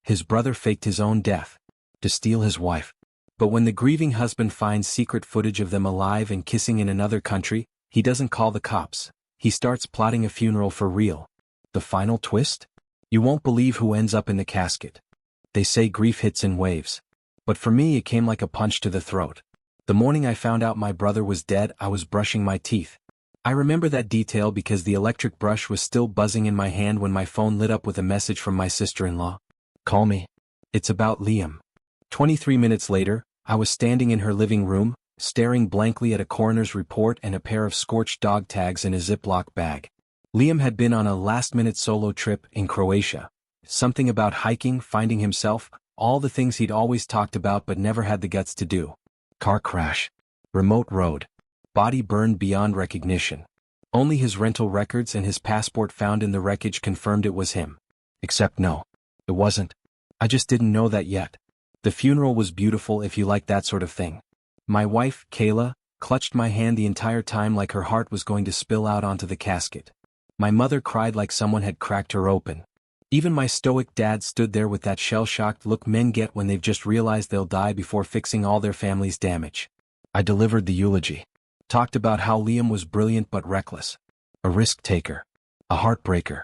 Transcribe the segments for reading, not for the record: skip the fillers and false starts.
His brother faked his own death to steal his wife. But when the grieving husband finds secret footage of them alive and kissing in another country, he doesn't call the cops. He starts plotting a funeral for real. The final twist? You won't believe who ends up in the casket. They say grief hits in waves. But for me, it came like a punch to the throat. The morning I found out my brother was dead, I was brushing my teeth. I remember that detail because the electric brush was still buzzing in my hand when my phone lit up with a message from my sister-in-law. Call me. It's about Liam. 23 minutes later, I was standing in her living room, staring blankly at a coroner's report and a pair of scorched dog tags in a Ziploc bag. Liam had been on a last-minute solo trip in Croatia. Something about hiking, finding himself, all the things he'd always talked about but never had the guts to do. Car crash. Remote road. Body burned beyond recognition. Only his rental records and his passport found in the wreckage confirmed it was him. Except no, it wasn't. I just didn't know that yet. The funeral was beautiful if you like that sort of thing. My wife, Kayla, clutched my hand the entire time like her heart was going to spill out onto the casket. My mother cried like someone had cracked her open. Even my stoic dad stood there with that shell-shocked look men get when they've just realized they'll die before fixing all their family's damage. I delivered the eulogy. Talked about how Liam was brilliant but reckless. A risk-taker. A heartbreaker.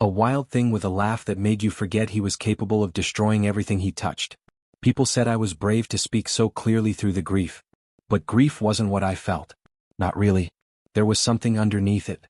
A wild thing with a laugh that made you forget he was capable of destroying everything he touched. People said I was brave to speak so clearly through the grief. But grief wasn't what I felt. Not really. There was something underneath it.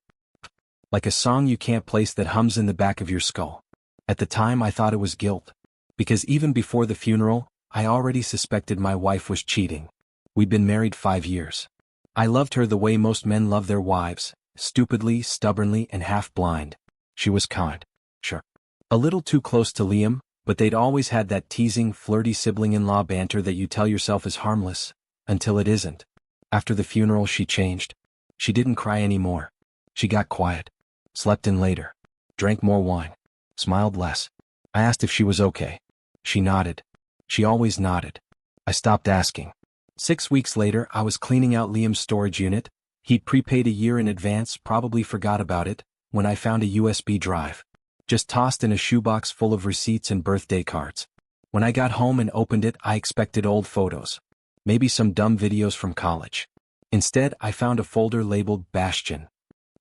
Like a song you can't place that hums in the back of your skull. At the time I thought it was guilt. Because even before the funeral, I already suspected my wife was cheating. We'd been married 5 years. I loved her the way most men love their wives, stupidly, stubbornly, and half-blind. She was kind. Sure. A little too close to Liam, but they'd always had that teasing, flirty sibling-in-law banter that you tell yourself is harmless, until it isn't. After the funeral she changed. She didn't cry anymore. She got quiet. Slept in later. Drank more wine. Smiled less. I asked if she was okay. She nodded. She always nodded. I stopped asking. 6 weeks later, I was cleaning out Liam's storage unit. He'd prepaid a year in advance, probably forgot about it, when I found a USB drive. Just tossed in a shoebox full of receipts and birthday cards. When I got home and opened it, I expected old photos. Maybe some dumb videos from college. Instead, I found a folder labeled Bastion.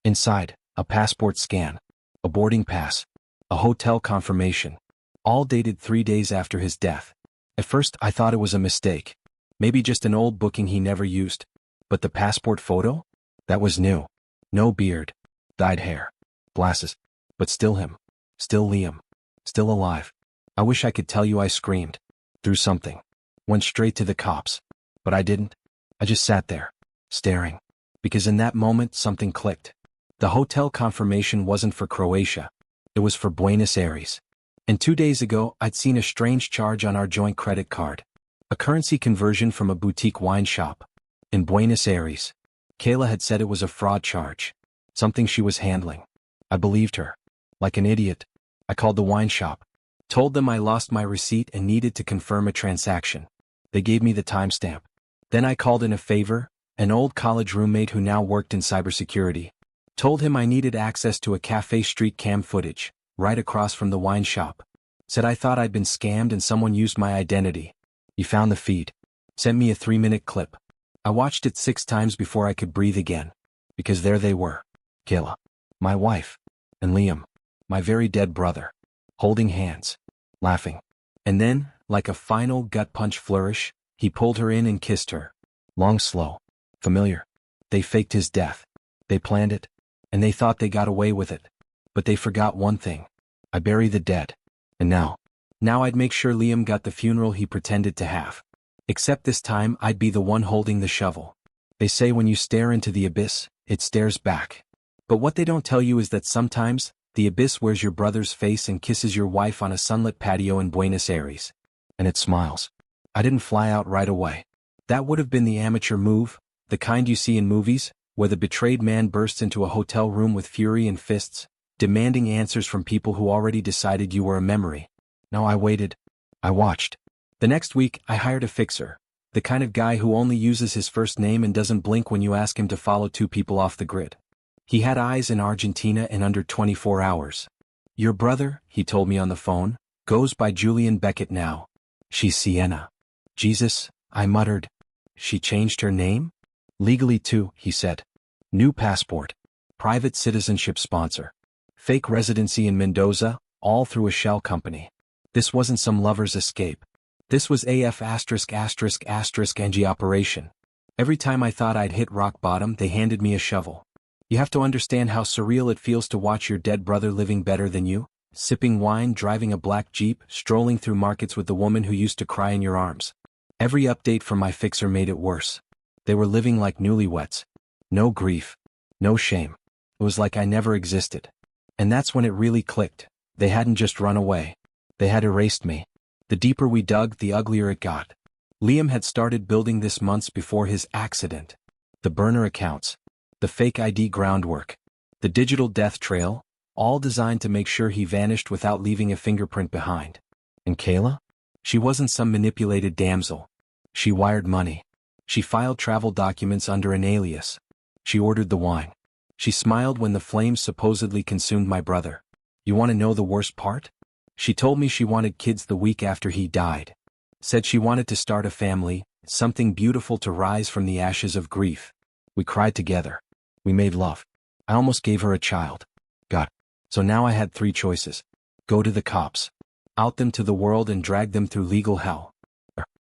Inside, a passport scan. A boarding pass. A hotel confirmation. All dated 3 days after his death. At first, I thought it was a mistake. Maybe just an old booking he never used. But the passport photo? That was new. No beard. Dyed hair. Glasses. But still him. Still Liam. Still alive. I wish I could tell you I screamed. Threw something. Went straight to the cops. But I didn't. I just sat there. Staring. Because in that moment something clicked. The hotel confirmation wasn't for Croatia. It was for Buenos Aires. And 2 days ago, I'd seen a strange charge on our joint credit card. A currency conversion from a boutique wine shop. In Buenos Aires. Kayla had said it was a fraud charge. Something she was handling. I believed her. Like an idiot. I called the wine shop. Told them I lost my receipt and needed to confirm a transaction. They gave me the timestamp. Then I called in a favor, an old college roommate who now worked in cybersecurity. Told him I needed access to a cafe street cam footage, right across from the wine shop. Said I thought I'd been scammed and someone used my identity. He found the feed. Sent me a 3-minute clip. I watched it 6 times before I could breathe again. Because there they were. Kayla. My wife. And Liam. My very dead brother. Holding hands. Laughing. And then, like a final gut punch flourish, he pulled her in and kissed her. Long, slow. Familiar. They faked his death. They planned it. And they thought they got away with it. But they forgot one thing. I bury the dead. And now I'd make sure Liam got the funeral he pretended to have. Except this time I'd be the one holding the shovel. They say when you stare into the abyss, it stares back. But what they don't tell you is that sometimes, the abyss wears your brother's face and kisses your wife on a sunlit patio in Buenos Aires. And it smiles. I didn't fly out right away. That would have been the amateur move, the kind you see in movies, where the betrayed man bursts into a hotel room with fury and fists, demanding answers from people who already decided you were a memory. No, I waited. I watched. The next week, I hired a fixer. The kind of guy who only uses his first name and doesn't blink when you ask him to follow 2 people off the grid. He had eyes in Argentina in under 24 hours. Your brother, he told me on the phone, Goes by Julian Beckett now. She's Sienna. Jesus, I muttered. She changed her name? Legally too, he said. New passport. Private citizenship sponsor. Fake residency in Mendoza, all through a shell company. This wasn't some lover's escape. This was AF ****** operation. Every time I thought I'd hit rock bottom, they handed me a shovel. You have to understand how surreal it feels to watch your dead brother living better than you, sipping wine, driving a black Jeep, strolling through markets with the woman who used to cry in your arms. Every update from my fixer made it worse. They were living like newlyweds. No grief. No shame. It was like I never existed. And that's when it really clicked. They hadn't just run away. They had erased me. The deeper we dug, the uglier it got. Liam had started building this months before his accident. The burner accounts. The fake ID groundwork. The digital death trail, all designed to make sure he vanished without leaving a fingerprint behind. And Kayla? She wasn't some manipulated damsel. She wired money. She filed travel documents under an alias. She ordered the wine. She smiled when the flames supposedly consumed my brother. You want to know the worst part? She told me she wanted kids the week after he died. Said she wanted to start a family, something beautiful to rise from the ashes of grief. We cried together. We made love. I almost gave her a child. God. So now I had 3 choices. Go to the cops. Out them to the world and drag them through legal hell.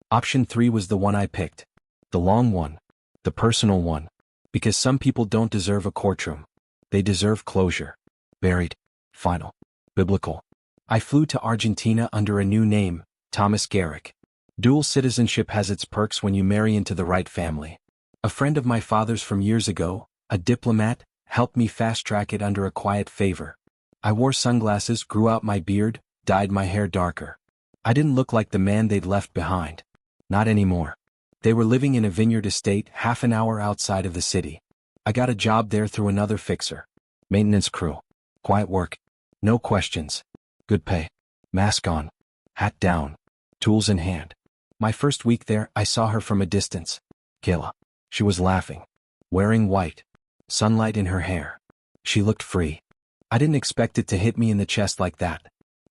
Option 3 was the one I picked. The long one. The personal one. Because some people don't deserve a courtroom. They deserve closure. Buried. Final. Biblical. I flew to Argentina under a new name, Thomas Garrick. Dual citizenship has its perks when you marry into the right family. A friend of my father's from years ago, a diplomat, helped me fast-track it under a quiet favor. I wore sunglasses, grew out my beard, dyed my hair darker. I didn't look like the man they'd left behind. Not anymore. They were living in a vineyard estate half an hour outside of the city. I got a job there through another fixer. Maintenance crew. Quiet work. No questions. Good pay. Mask on. Hat down. Tools in hand. My first week there, I saw her from a distance. Kayla. She was laughing. Wearing white. Sunlight in her hair. She looked free. I didn't expect it to hit me in the chest like that.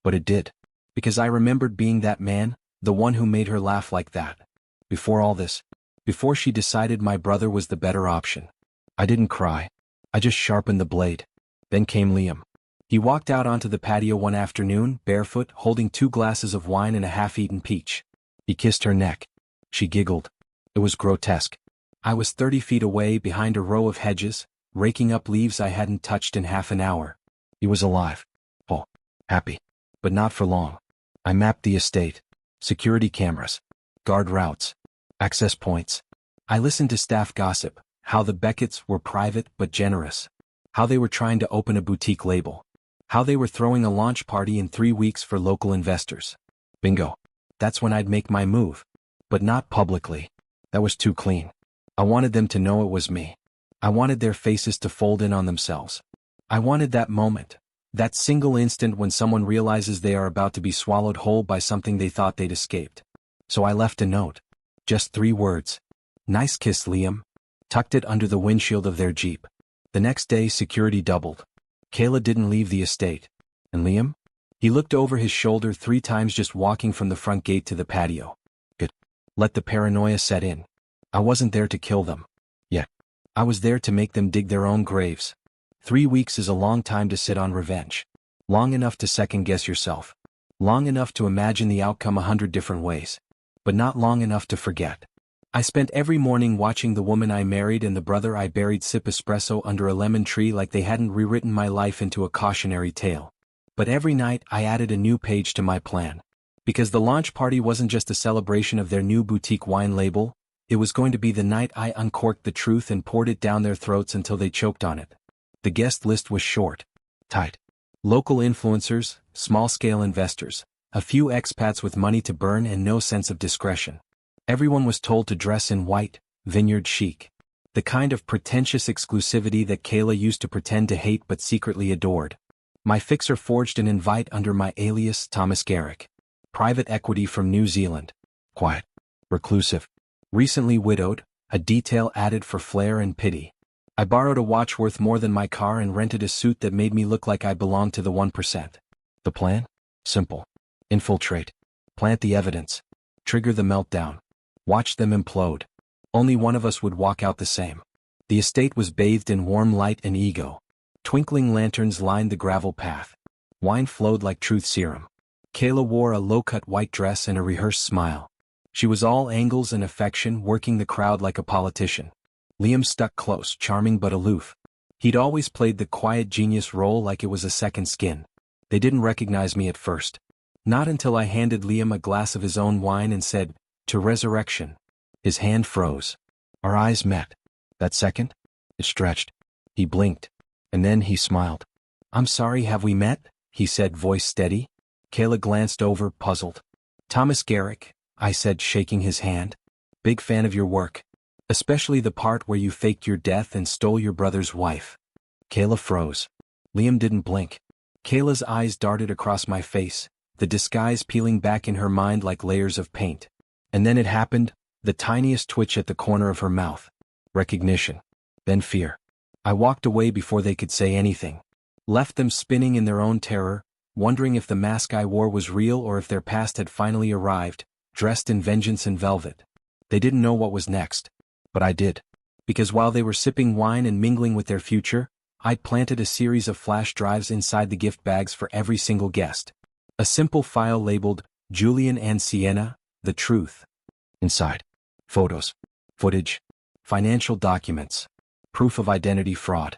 But it did. Because I remembered being that man, the one who made her laugh like that. Before all this. Before she decided my brother was the better option. I didn't cry. I just sharpened the blade. Then came Liam. He walked out onto the patio one afternoon, barefoot, holding 2 glasses of wine and a half-eaten peach. He kissed her neck. She giggled. It was grotesque. I was 30 feet away behind a row of hedges, raking up leaves I hadn't touched in half an hour. He was alive. Oh, happy. But not for long. I mapped the estate. Security cameras. Guard routes. Access points. I listened to staff gossip, how the Becketts were private but generous. How they were trying to open a boutique label. How they were throwing a launch party in 3 weeks for local investors. Bingo. That's when I'd make my move. But not publicly. That was too clean. I wanted them to know it was me. I wanted their faces to fold in on themselves. I wanted that moment. That single instant when someone realizes they are about to be swallowed whole by something they thought they'd escaped. So I left a note. Just 3 words. Nice kiss, Liam. Tucked it under the windshield of their Jeep. The next day, security doubled. Kayla didn't leave the estate. And Liam? He looked over his shoulder 3 times just walking from the front gate to the patio. Good. Let the paranoia set in. I wasn't there to kill them. Yet. I was there to make them dig their own graves. 3 weeks is a long time to sit on revenge. Long enough to second-guess yourself. Long enough to imagine the outcome 100 different ways. But not long enough to forget. I spent every morning watching the woman I married and the brother I buried sip espresso under a lemon tree like they hadn't rewritten my life into a cautionary tale. But every night I added a new page to my plan. Because the launch party wasn't just a celebration of their new boutique wine label, it was going to be the night I uncorked the truth and poured it down their throats until they choked on it. The guest list was short. Tight. Local influencers, small-scale investors, a few expats with money to burn and no sense of discretion. Everyone was told to dress in white, vineyard chic. The kind of pretentious exclusivity that Kayla used to pretend to hate but secretly adored. My fixer forged an invite under my alias Thomas Garrick. Private equity from New Zealand. Quiet. Reclusive. Recently widowed, a detail added for flair and pity. I borrowed a watch worth more than my car and rented a suit that made me look like I belonged to the 1%. The plan? Simple. Infiltrate. Plant the evidence. Trigger the meltdown. Watch them implode. Only one of us would walk out the same. The estate was bathed in warm light and ego. Twinkling lanterns lined the gravel path. Wine flowed like truth serum. Kayla wore a low-cut white dress and a rehearsed smile. She was all angles and affection, working the crowd like a politician. Liam stuck close, charming but aloof. He'd always played the quiet genius role like it was a second skin. They didn't recognize me at first. Not until I handed Liam a glass of his own wine and said, "To resurrection." His hand froze. Our eyes met. That second, it stretched. He blinked. And then he smiled. "I'm sorry, have we met?" he said, voice steady. Kayla glanced over, puzzled. "Thomas Garrick," I said, shaking his hand. "Big fan of your work. Especially the part where you faked your death and stole your brother's wife." Kayla froze. Liam didn't blink. Kayla's eyes darted across my face, the disguise peeling back in her mind like layers of paint. And then it happened, the tiniest twitch at the corner of her mouth. Recognition. Then fear. I walked away before they could say anything. Left them spinning in their own terror, wondering if the mask I wore was real or if their past had finally arrived, dressed in vengeance and velvet. They didn't know what was next. But I did. Because while they were sipping wine and mingling with their future, I'd planted a series of flash drives inside the gift bags for every single guest. A simple file labeled, "Julian and Sienna, the truth." Inside. Photos. Footage. Financial documents. Proof of identity fraud.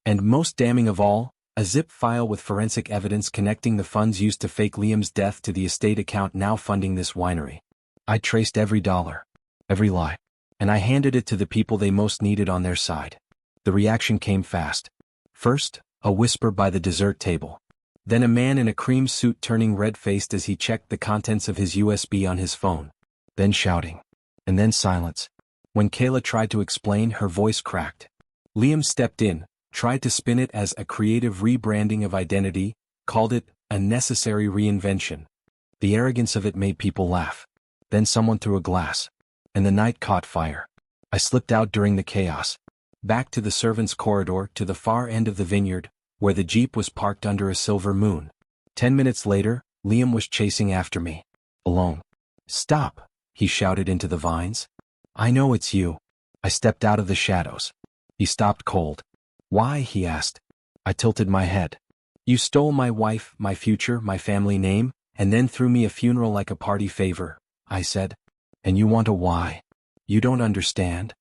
And most damning of all, a zip file with forensic evidence connecting the funds used to fake Liam's death to the estate account now funding this winery. I traced every dollar. Every lie. And I handed it to the people they most needed on their side. The reaction came fast. First, a whisper by the dessert table. Then a man in a cream suit turning red-faced as he checked the contents of his USB on his phone. Then shouting. And then silence. When Kayla tried to explain, her voice cracked. Liam stepped in, tried to spin it as a creative rebranding of identity, called it a necessary reinvention. The arrogance of it made people laugh. Then someone threw a glass. And the night caught fire. I slipped out during the chaos. Back to the servants' corridor to the far end of the vineyard, where the Jeep was parked under a silver moon. 10 minutes later, Liam was chasing after me. Alone. "Stop," he shouted into the vines. "I know it's you." I stepped out of the shadows. He stopped cold. "Why?" he asked. I tilted my head. "You stole my wife, my future, my family name, and then threw me a funeral like a party favor," I said. "And you want a why? You don't understand."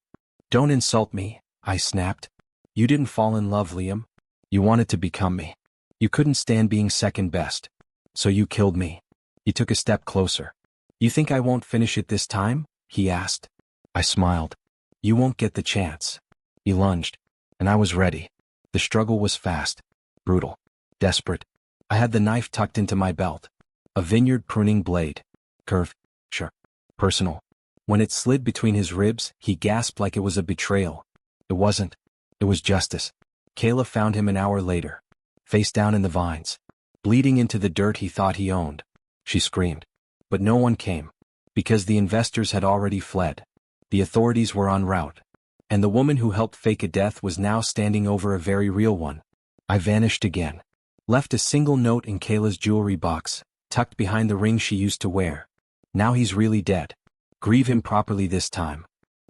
"Don't insult me," I snapped. "You didn't fall in love, Liam. You wanted to become me. You couldn't stand being second best. So you killed me." He took a step closer. "You think I won't finish it this time?" he asked. I smiled. "You won't get the chance." He lunged. And I was ready. The struggle was fast. Brutal. Desperate. I had the knife tucked into my belt. A vineyard pruning blade. Curved. Sharp. Personal. When it slid between his ribs, he gasped like it was a betrayal. It wasn't. It was justice. Kayla found him an hour later. Face down in the vines. Bleeding into the dirt he thought he owned. She screamed. But no one came. Because the investors had already fled. The authorities were en route. And the woman who helped fake a death was now standing over a very real one. I vanished again. Left a single note in Kayla's jewelry box, tucked behind the ring she used to wear. Now he's really dead. Grieve him properly this time.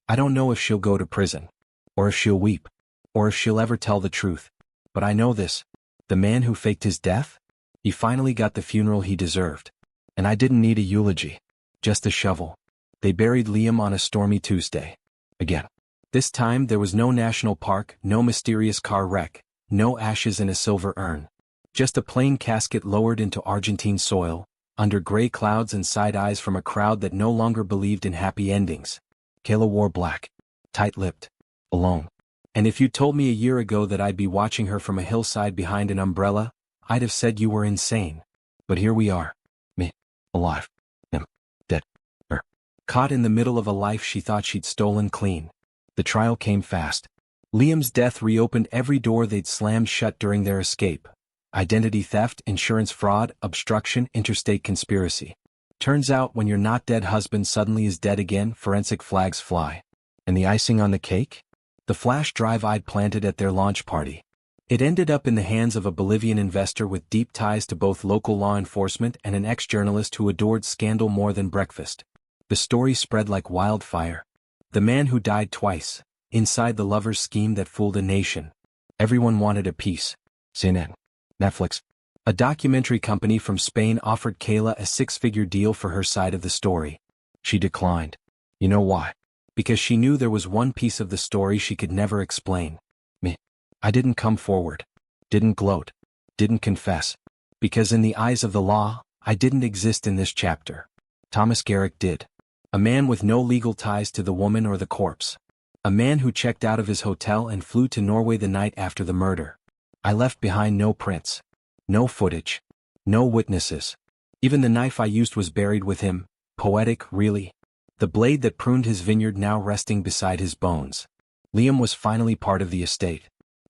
I don't know if she'll go to prison. Or if she'll weep. Or if she'll ever tell the truth. But I know this. The man who faked his death? He finally got the funeral he deserved. And I didn't need a eulogy. Just a shovel. They buried Liam on a stormy Tuesday. Again. This time there was no national park, no mysterious car wreck, no ashes in a silver urn. Just a plain casket lowered into Argentine soil, under gray clouds and side eyes from a crowd that no longer believed in happy endings. Kayla wore black. Tight-lipped. Alone. And if you told me a year ago that I'd be watching her from a hillside behind an umbrella, I'd have said you were insane. But here we are. Me. Alive. Him. Dead. Her. Caught in the middle of a life she thought she'd stolen clean. The trial came fast. Liam's death reopened every door they'd slammed shut during their escape. Identity theft, insurance fraud, obstruction, interstate conspiracy. Turns out when your not dead husband suddenly is dead again, forensic flags fly. And the icing on the cake? The flash drive I'd planted at their launch party. It ended up in the hands of a Bolivian investor with deep ties to both local law enforcement and an ex-journalist who adored scandal more than breakfast. The story spread like wildfire. The man who died twice, inside the lover's scheme that fooled a nation. Everyone wanted a piece. CNN, Netflix. A documentary company from Spain offered Kayla a six-figure deal for her side of the story. She declined. You know why? Because she knew there was one piece of the story she could never explain. Me. I didn't come forward. Didn't gloat. Didn't confess. Because in the eyes of the law, I didn't exist in this chapter. Thomas Garrick did. A man with no legal ties to the woman or the corpse. A man who checked out of his hotel and flew to Norway the night after the murder. I left behind no prints. No footage. No witnesses. Even the knife I used was buried with him. Poetic, really. The blade that pruned his vineyard now resting beside his bones. Liam was finally part of the estate.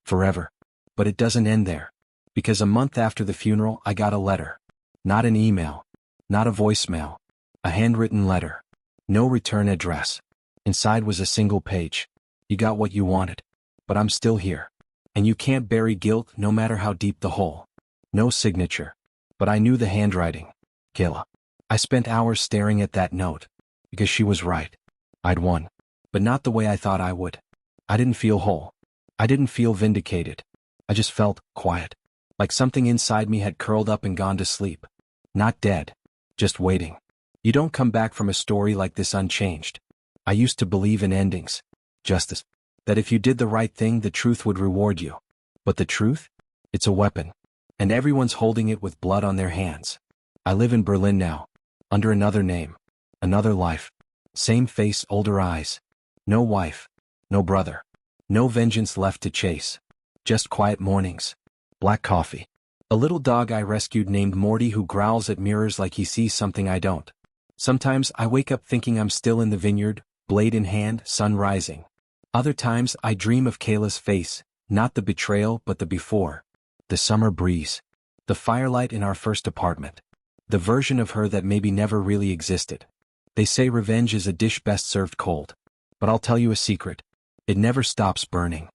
Forever. But it doesn't end there. Because a month after the funeral I got a letter. Not an email. Not a voicemail. A handwritten letter. No return address. Inside was a single page. You got what you wanted. But I'm still here. And you can't bury guilt no matter how deep the hole. No signature. But I knew the handwriting. Kayla. I spent hours staring at that note. Because she was right. I'd won. But not the way I thought I would. I didn't feel whole. I didn't feel vindicated. I just felt quiet. Like something inside me had curled up and gone to sleep. Not dead. Just waiting. You don't come back from a story like this unchanged. I used to believe in endings. Justice. That if you did the right thing the truth would reward you. But the truth? It's a weapon. And everyone's holding it with blood on their hands. I live in Berlin now. Under another name. Another life. Same face, older eyes. No wife. No brother. No vengeance left to chase. Just quiet mornings. Black coffee. A little dog I rescued named Morty who growls at mirrors like he sees something I don't. Sometimes I wake up thinking I'm still in the vineyard, blade in hand, sun rising. Other times I dream of Kayla's face, not the betrayal but the before. The summer breeze. The firelight in our first apartment. The version of her that maybe never really existed. They say revenge is a dish best served cold. But I'll tell you a secret. It never stops burning.